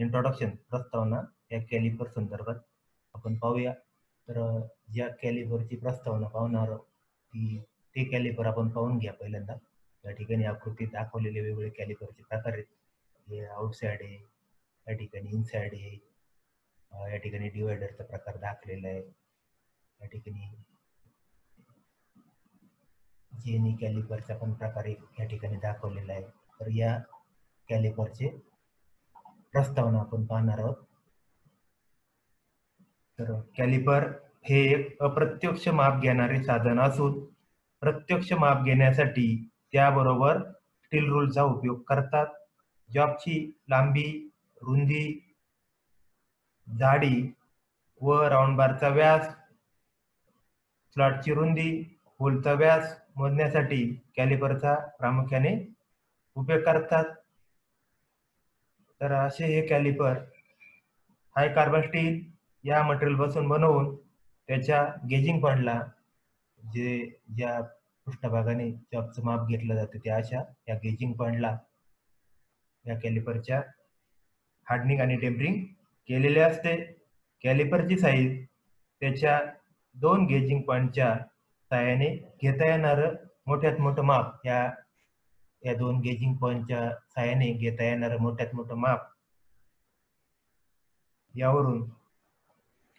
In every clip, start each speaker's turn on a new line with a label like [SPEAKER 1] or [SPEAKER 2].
[SPEAKER 1] Introduction प्रस्तावना या calliper संदर्भात आपण पाहूया. तर ज्या कॅलिपरची प्रस्तावना पाहणार आहोत ते कॅलिपर आपण पाहून घ्या. पहिल्यांदा या ठिकाणी आकृतीत दाखवलेले वेगवेगळे कॅलिपरचे प्रकार आहेत. हे आउटसाइड आहे, या ठिकाणी इनसाइड आहे, या ठिकाणी डिवायडरचा प्रकार दाखवलेला आहे, या ठिकाणी जेनी कॅलिपरचा पण प्रकार या ठिकाणी दाखवलेला आहे. तर या कॅलिपरचे प्रस्तावना आपण पाहणार आहोत. तर कॅलिपर हे एक अप्रत्यक्ष माप घेणारे साधन असून प्रत्यक्ष माप घेण्यासाठी त्याबरोबर स्टील रूलचा उपयोग करतात. जॉबची लांबी, रुंदी, जाडी व राऊंड बारचा व्यास, स्लॉटची रुंदी, होलचा व्यास मोजण्यासाठी कॅलिपरचा प्रामुख्याने उपयोग करतात. तर असे हे कॅलिपर हाय कार्बन स्टील या मटेरियल पासून बनवून त्याच्या गेजिंग पॉइंटला ज्या पृष्ठभागाने जॉबचं माप घेतलं जातं त्या अशा या गेजिंग पॉइंटला या कॅलिपरच्या हार्डनिंग आणि टेम्परिंग केलेले असते. कॅलिपरची साईज त्याच्या 2 गेजिंग पॉइंटच्या साहाय्याने घेता येणारं मोठ्यात मोठं माप या 2 गेजिंग पॉइंटच्या साहाय्याने घेता येणारं मोठ्यात मोठं माप यावरून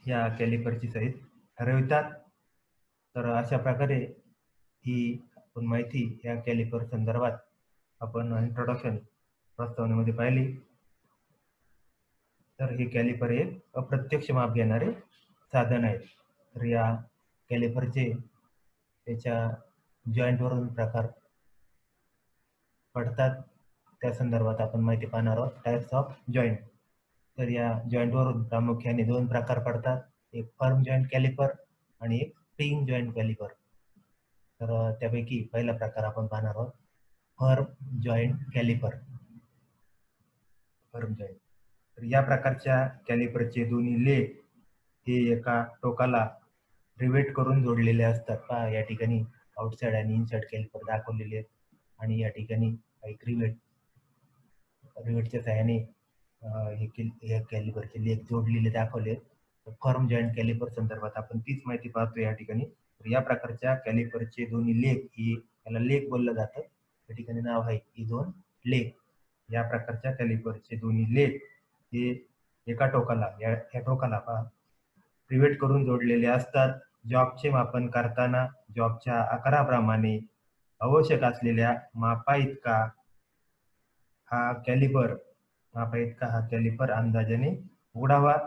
[SPEAKER 1] या कॅलिपरची साईज ठरवितात. तर अशा प्रकारे ही आपण माहिती या कॅलिपर संदर्भात आपण इंट्रोडक्शन प्रस्तावनेमध्ये पाहिली. तर हे कॅलिपर एक अप्रत्यक्ष माप घेणारे साधन आहे. तर या कॅलिपरचे त्याच्या जॉईंटवरून प्रकार पडतात, त्या संदर्भात आपण माहिती पाहणार आहोत. Types of joint. तर या जॉईंटवरून प्रामुख्याने 2 प्रकार पडतात, एक फर्म जॉईंट कॅलिपर आणि एक स्प्रिंग जॉईंट कॅलिपर. तर त्यापैकी पहिला प्रकार आपण पाहणार आहोत firm joint calliper. Firm joint. तर या प्रकारच्या कॅलिपरचे दोन्ही लेग हे एका टोकाला रिवेट करून जोडलेले असतात. पहा या ठिकाणी आउटसाइड आणि इनसाइड कॅलिपर दाखवलेले आहेत आणि या ठिकाणी एक रिवेटच्या सहाय्याने हे कॅलिपरचे लेग जोडलेले दाखवले. फर्म जॉईंट कॅलिपर संदर्भात आपण तीच माहिती पाहतो या ठिकाणी. तर या प्रकारच्या कॅलिपरचे दोन्ही लेग याला लेग बोललं जातं. या ठिकाणी नाव आहे ही 2 लेग. या प्रकारच्या कॅलिपरचे दोन्ही लेग हे एका टोकाला या टोकाला पहा रिवेट करून जोडलेले असतात. जॉबचे मापन करताना जॉबच्या आकाराप्रमाणे आवश्यक असलेल्या मापाइतका हा कॅलिपर अंदाजाने उघडावा.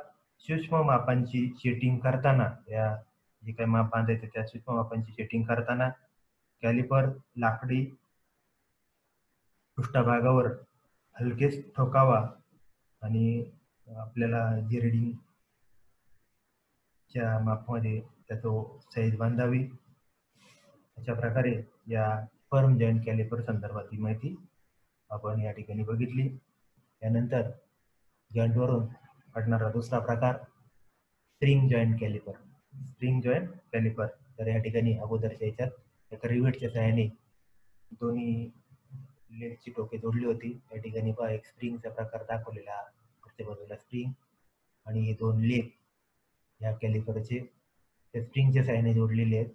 [SPEAKER 1] सूक्ष्म मापांची सेटिंग करताना या जे काही माप बांधायचे त्या सूक्ष्म मापांची सेटिंग करताना कॅलिपर लाकडी पृष्ठभागावर हलकेच ठोकावा आणि आपल्याला जे रीडिंगच्या मापमध्ये त्याचं साईज बांधावी. अशा प्रकारे या फर्म जॉईंट कॅलिपर संदर्भातली माहिती आपण या ठिकाणी बघितली. यानंतर जॉईंटवरून पडणारा दुसरा प्रकार spring joint calliper. Spring joint calliper. तर या ठिकाणी अगोदरच्या याच्यात एका रिवेटच्या सहाय्याने दोन्ही लेगची टोके जोडली होती. या ठिकाणी पहा एक स्प्रिंगचा प्रकार दाखवलेला, वरच्या बाजूला स्प्रिंग आणि हे 2 लेग या कॅलिपरचे त्या स्प्रिंगच्या सहाय्याने जोडलेले आहेत.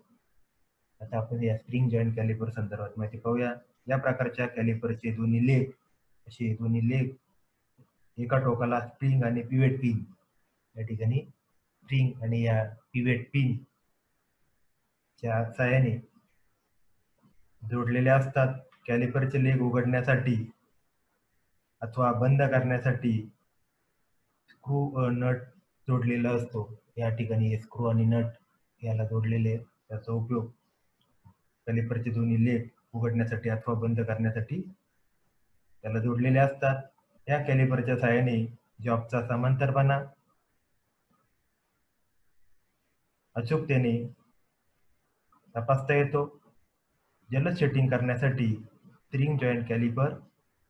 [SPEAKER 1] आता आपण या स्प्रिंग जॉईंट कॅलिपर संदर्भात माहिती पाहूया. या प्रकारच्या कॅलिपरचे दोन्ही लेग एका टोकाला स्प्रिंग आणि पिव्हेट पिन या ठिकाणी स्प्रिंग आणि या पिव्हेट पिन च्या सहाय्याने जोडलेले असतात. कॅलिपरचे लेग उघडण्यासाठी अथवा बंद करण्यासाठी स्क्रू व नट जोडलेला असतो. या ठिकाणी स्क्रू आणि नट याला जोडलेले, त्याचा उपयोग कॅलिपरचे दोन्ही लेग उघडण्यासाठी अथवा बंद करण्यासाठी त्याला जोडलेले असतात. या कॅलिपरच्या सहाय्याने जॉबचा समांतरपणा अचूकतेने तपासता येतो. जलद सेटिंग करण्यासाठी स्प्रिंग जॉईंट कॅलिपर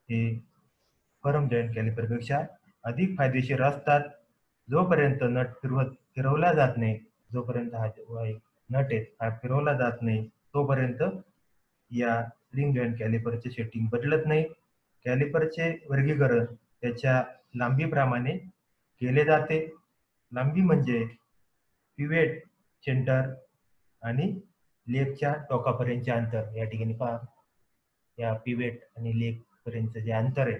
[SPEAKER 1] हे फर्म जॉईंट कॅलिपरपेक्षा अधिक फायदेशीर असतात. जोपर्यंत नट फिरवला जात नाही, जोपर्यंत हा नट आहे हा फिरवला जात नाही तोपर्यंत या स्प्रिंग जॉईंट कॅलिपरचे सेटिंग बदलत नाही. कॅलिपरचे वर्गीकरण त्याच्या लांबीप्रमाणे केले जाते. लांबी म्हणजे पिव्हेट सेंटर आणि लेगच्या टोकापर्यंतचे अंतर. या ठिकाणी पहा, या पिव्हेट आणि लेग पर्यंत जे अंतर आहे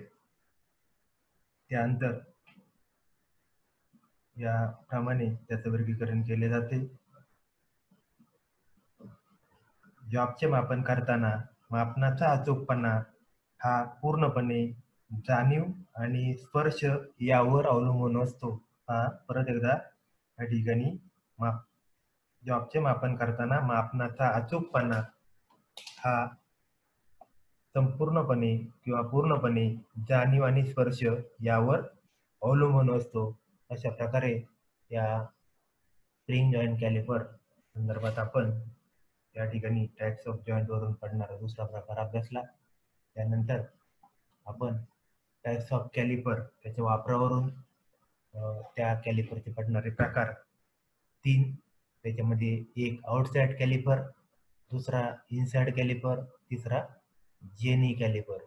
[SPEAKER 1] ते अंतर याप्रमाणे त्याचं वर्गीकरण केले जाते. जॉबचे मापन करताना मापनाचा अचूकपणा हा पूर्णपणे जाणीव आणि स्पर्श यावर अवलंबून असतो. परत एकदा या ठिकाणी जॉबचे मापन करताना मापनाचा अचूकपणा हा संपूर्णपणे किंवा पूर्णपणे जाणीव आणि स्पर्श यावर अवलंबून असतो. अशा प्रकारे या स्प्रिंग जॉईंट कॅलिपर संदर्भात आपण या ठिकाणी टाइप्स ऑफ जॉईंट वरून पडणारा दुसरा प्रकार अभ्यासला. त्यानंतर आपण टाइप्स ऑफ कॅलिपर त्याच्या वापरावरून त्या कॅलिपरचे पडणारे प्रकार 3, त्याच्यामध्ये एक आउटसाइड कॅलिपर, दुसरा इनसाइड कॅलिपर, तिसरा जेनी कॅलिपर.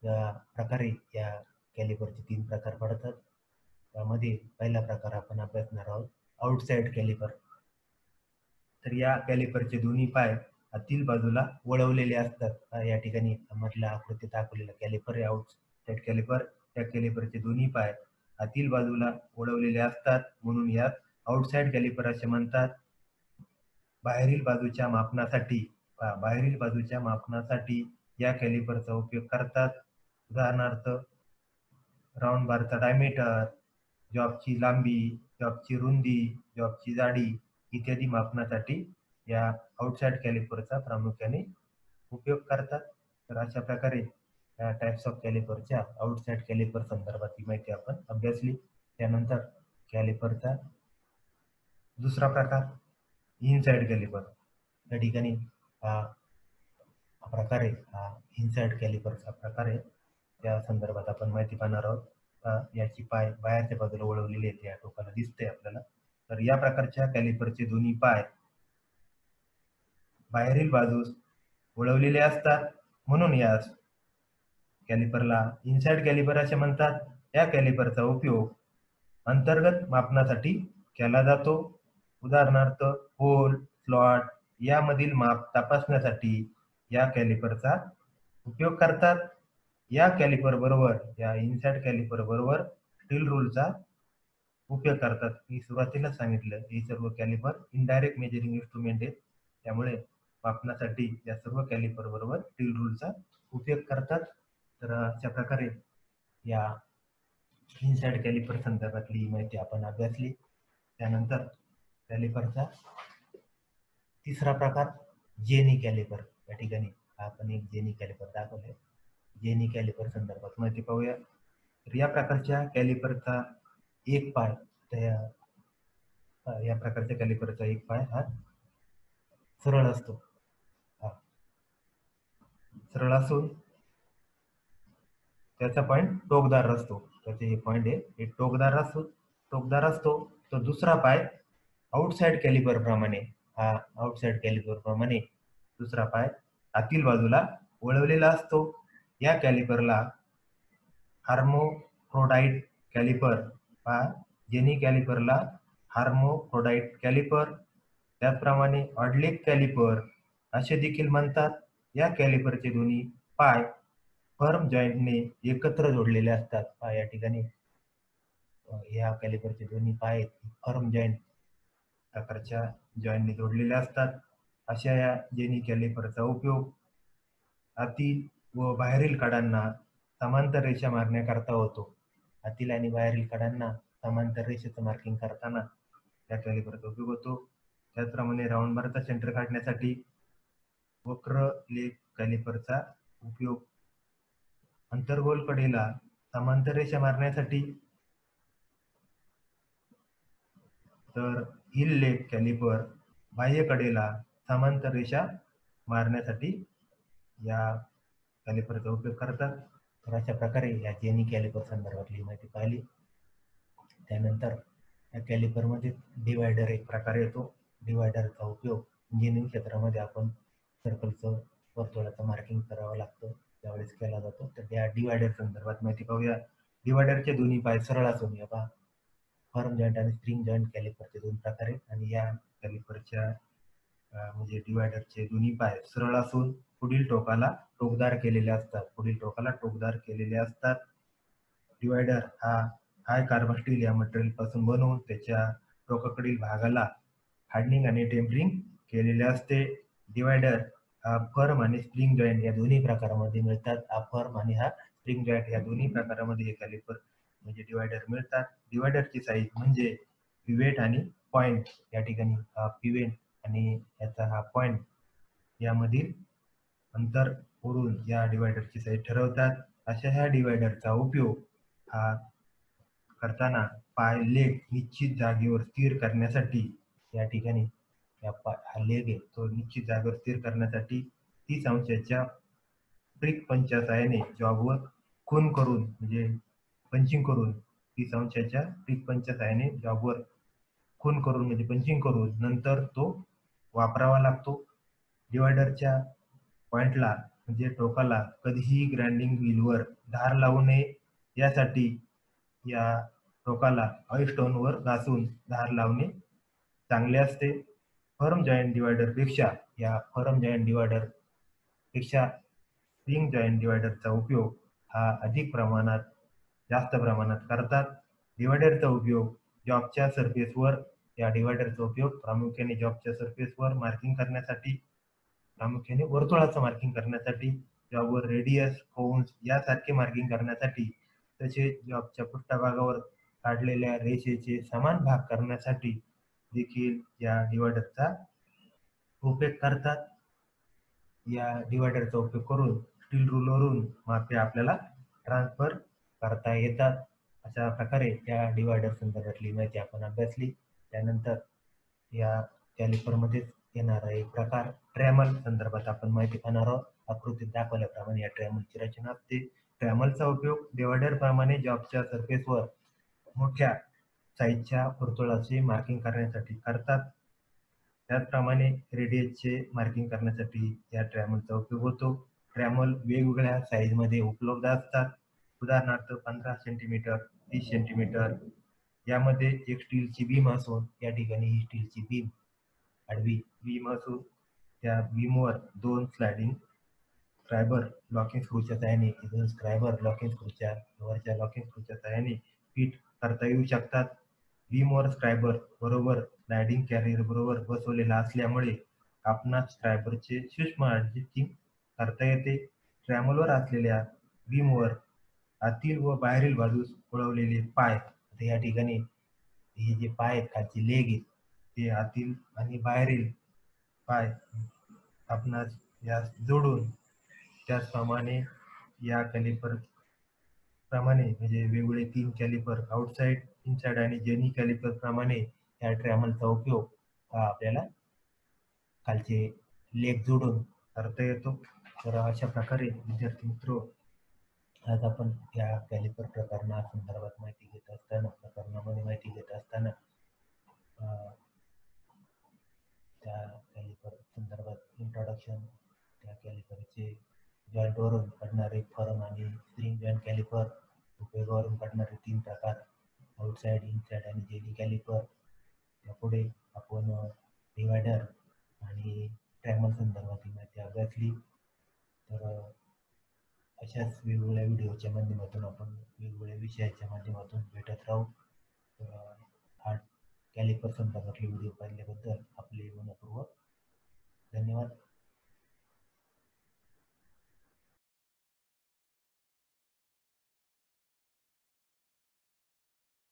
[SPEAKER 1] या प्रकारे या कॅलिपरचे 3 प्रकार पडतात. त्यामध्ये पहिला प्रकार आपण अभ्यासणार आहोत आउटसाइड कॅलिपर. तर या कॅलिपरचे दोन्ही पाय आतील बाजूला वळवलेले असतात. या ठिकाणी मधल्या आकृतीत दाखवलेला कॅलिपर आहे आउटसाइड कॅलिपर. त्या कॅलिपरचे दोन्ही पाय आतील बाजूला वळवलेले असतात, म्हणून यात आउटसाइड कॅलिपर असे म्हणतात. बाहेरील बाजूच्या मापनासाठी या कॅलिपरचा उपयोग करतात. उदाहरणार्थ राऊंड बारचा डायमीटर, जॉबची लांबी, जॉबची रुंदी, जॉबची जाडी इत्यादी मापनासाठी या आउटसाइड कॅलिपरचा प्रामुख्याने उपयोग करतात. तर अशा प्रकारे या टाइप्स ऑफ कॅलिपरच्या आउटसाइड कॅलिपर संदर्भातली माहिती आपण अभ्यासली. त्यानंतर कॅलिपरचा दुसरा प्रकार इनसाइड कॅलिपर. या ठिकाणी हा प्रकार आहे, हा इनसाइड कॅलिपरचा प्रकार आहे. त्या संदर्भात आपण माहिती पाहणार आहोत. याची पाय बाहेरच्या बाजूला वळवलेले आहेत, या टोकाला दिसते आपल्याला. तर या प्रकारच्या कॅलिपरचे दोन्ही पाय बाहेरील बाजूस वळवलेले असतात, म्हणून यास कॅलिपरला इनसाइड कॅलिपर असे म्हणतात. या कॅलिपरचा उपयोग अंतर्गत मापनासाठी केला जातो. उदाहरणार्थ होल, स्लॉट यामधील माप तपासण्यासाठी या कॅलिपरचा उपयोग करतात. या कॅलिपर बरोबर, या इनसाइड कॅलिपर बरोबर स्टील रूलचा उपयोग करतात. मी सुरुवातीला सांगितलं हे सर्व कॅलिपर इनडायरेक्ट मेजरिंग इन्स्ट्रुमेंट आहेत, त्यामुळे मापनासाठी या सर्व कॅलिपर बरोबर स्टील रूलचा उपयोग करतात. तर अशा प्रकारे या इनसाइड कॅलिपर संदर्भातली माहिती आपण अभ्यासली. त्यानंतर कॅलिपरचा तिसरा प्रकार जेनी कॅलिपर. या ठिकाणी आपण एक जेनी कॅलिपर दाखवले. जेनी कॅलिपर संदर्भात माहिती पाहूया. तर या प्रकारच्या कॅलिपरचा एक पाय, या प्रकारच्या कॅलिपरचा एक पाय हा सरळ असतो. सरळ असून त्याचा पॉइंट टोकदार असतो. त्याचे हे पॉइंट आहे हे टोकदार असतो. तो दुसरा पाय आउटसाइड कॅलिपर प्रमाणे दुसरा पाय आतील बाजूला वळवलेला असतो. या कॅलिपरला हार्मोफ्रोडाइट कॅलिपर, जेनी कॅलिपरला हार्मोफ्रोडाइट कॅलिपर, त्याचप्रमाणे ऑडलेग कॅलिपर असे देखील म्हणतात. या कॅलिपरचे दोन्ही पाय फर्म जॉईंटने एकत्र जोडलेले असतात. या ठिकाणी या कॅलिपरचे दोन्ही पाय फर्म जॉईंट प्रकारच्या जॉईंटने जोडलेले असतात. अशा या जेनी कॅलिपरचा उपयोग आतील व बाहेरील कडांना समांतर रेषा मारण्याकरता होतो. आतील आणि बाहेरील कडांना समांतर रेषेचं मार्किंग करताना या कॅलिपरचा उपयोग होतो. त्याचप्रमाणे राऊंड बारचा सेंटर काढण्यासाठी वक्र लेग कॅलिपरचा उपयोग अंतर्गोल कडेला समांतर रेषा मारण्यासाठी, तर हिल लेग कॅलिपर बाह्य कडेला समांतर रेषा मारण्यासाठी या कॅलिपरचा उपयोग करतात. तर अशा प्रकारे या जेनी कॅलिपर संदर्भातली माहिती पाहिली. त्यानंतर या कॅलिपरमध्ये डिवायडर एक प्रकार येतो. डिवायडरचा उपयोग इंजिनिअरिंग क्षेत्रामध्ये आपण सर्कलचं, वर्तुळाचं मार्किंग करावं लागतं त्यावेळेस केला जातो. तर या डिवायडर संदर्भात माहिती पाहूया. डिवायडरचे दोन्ही पाय सरळ असून या पहा फर्म जॉईंट आणि स्प्रिंग जॉईंट कॅलिपरचे दोन प्रकार आहेत आणि या कॅलिपरच्या म्हणजे डिवायडरचे दोन्ही पाय सरळ असून पुढील टोकाला टोकदार केलेले असतात. डिवायडर हा हाय कार्बन स्टील या मटेरियल पासून बनवून त्याच्या टोकाकडील भागाला हार्डनिंग आणि टेम्परिंग केलेले असते. डिवायडर हा फर्म आणि स्प्रिंग जॉईंट या दोन्ही प्रकारामध्ये मिळतात. हा फर्म आणि हा स्प्रिंग जॉईंट या दोन्ही प्रकारामध्ये हे कॅलिपर म्हणजे डिवायडर मिळतात. डिवायडरची साईज म्हणजे पिवेट आणि पॉइंट या ठिकाणी पिवेट आणि याचा हा पॉइंट यामधील अंतर वरून या डिवायडरची साईज ठरवतात. अशा ह्या डिवायडरचा उपयोग हा करताना पाय लेग निश्चित जागेवर स्थिर करण्यासाठी या ठिकाणी हा लेग आहे तो निश्चित जागेवर स्थिर करण्यासाठी 30 अंशाच्या ब्रिक पंचच्या साहाय्याने जॉबवर खून करून म्हणजे पंचिंग करून 30 अंशाच्या ब्रिक पंचच्या साहाय्याने जॉबवर खून करून म्हणजे पंचिंग करून नंतर तो वापरावा लागतो. डिवायडरच्या पॉइंटला म्हणजे टोकाला कधीही ग्राइंडिंग व्हीलवर धार लावू नये यासाठी या टोकाला ऑइल स्टोनवर घासून धार लावणे चांगले असते. फर्म जॉईंट डिवायडर पेक्षा स्प्रिंग जॉईंट डिवायडरचा उपयोग हा जास्त प्रमाणात करतात. डिवायडरचा उपयोग जॉबच्या सरफेसवर या डिवायडरचा उपयोग प्रामुख्याने जॉबच्या सरफेसवर मार्किंग करण्यासाठी प्रामुख्याने वर्तुळाचं मार्किंग करण्यासाठी जॉबवर रेडियस कोन्स यासारखे मार्किंग करण्यासाठी तसेच जॉबच्या पृष्ठभागावर काढलेल्या रेषेचे समान भाग करण्यासाठी देखील या डिवायडरचा उपयोग करतात. या डिवायडरचा उपयोग करून स्टील रूलवरून मापे आपल्याला ट्रान्सफर करता येतात. अशा प्रकारे या डिवायडर संदर्भातली माहिती आपण अभ्यासली. त्यानंतर या कॅलिपरमध्ये येणारा एक प्रकार ट्रॅमल संदर्भात आपण माहिती पाहणार आहोत. आकृतीत दाखवल्याप्रमाणे या ट्रॅमलची रचना असते. ट्रॅमलचा उपयोग डिवायडर प्रमाणे जॉबच्या सरफेसवर मोठ्या साईजच्या वर्तुळाचे मार्किंग करण्यासाठी करतात. त्याचप्रमाणे रेडियसचे मार्किंग करण्यासाठी या ट्रॅमलचा उपयोग होतो. ट्रॅमल वेगवेगळ्या साईजमध्ये उपलब्ध असतात. उदाहरणार्थ 15 सेंटीमीटर 30 सेंटीमीटर यामध्ये एक स्टीलची बीम असून या ठिकाणी ही स्टीलची बीम आडवी बीम असून त्या बीमवर दोन स्लायडिंग स्क्रायबर लॉकिंग स्क्रूच्या साहाय्याने दोन स्क्रायबर लॉकिंग स्क्रूच्या वरच्या लॉकिंग स्क्रूच्या साहाय्याने फिट करता येऊ शकतात. बीमवर स्क्रायबर बरोबर स्लायडिंग कॅरियर बरोबर बसवलेला असल्यामुळे आपणास स्क्रायबरचे सूक्ष्म ॲडजस्टिंग करता येते. ट्रॅमलवर असलेल्या बीमवर आतील व बाहेरील बाजूस वळवलेले पाय आता या ठिकाणी हे जे पाय आहेत खालचे लेग आहेत ते आतील आणि बाहेरील पाय आपणास यास जोडून त्याचप्रमाणे या कॅलिपर प्रमाणे म्हणजे वेगवेगळे 3 कॅलिपर आउटसाइड इनसाइड आणि जेनी कॅलिपर प्रमाणे या ट्रॅमलचा उपयोग हा आपल्याला खालचे लेग जोडून करता येतो. तर अशा प्रकारे विद्यार्थी मित्र आज आपण या कॅलिपर प्रकरणासंदर्भात प्रकरणामध्ये माहिती घेत असताना त्या कॅलिपर संदर्भात इंट्रोडक्शन त्या कॅलिपरचे जॉईंटवरून पडणारे फर्म आणि स्प्रिंग जॉईंट कॅलिपर उपयोगावरून पडणारे 3 प्रकार आउटसाइड इनसाइड आणि जेली कॅलिपर त्यापुढे आपण डिवायडर आणि ट्रॅमल संदर्भातील माहिती अभ्यासली. तर अशाच वेगवेगळ्या व्हिडिओच्या माध्यमातून आपण वेगवेगळ्या विषयाच्या माध्यमातून भेटत राहू. तर हा कॅलिपर संदर्भातले व्हिडिओ पाहिल्याबद्दल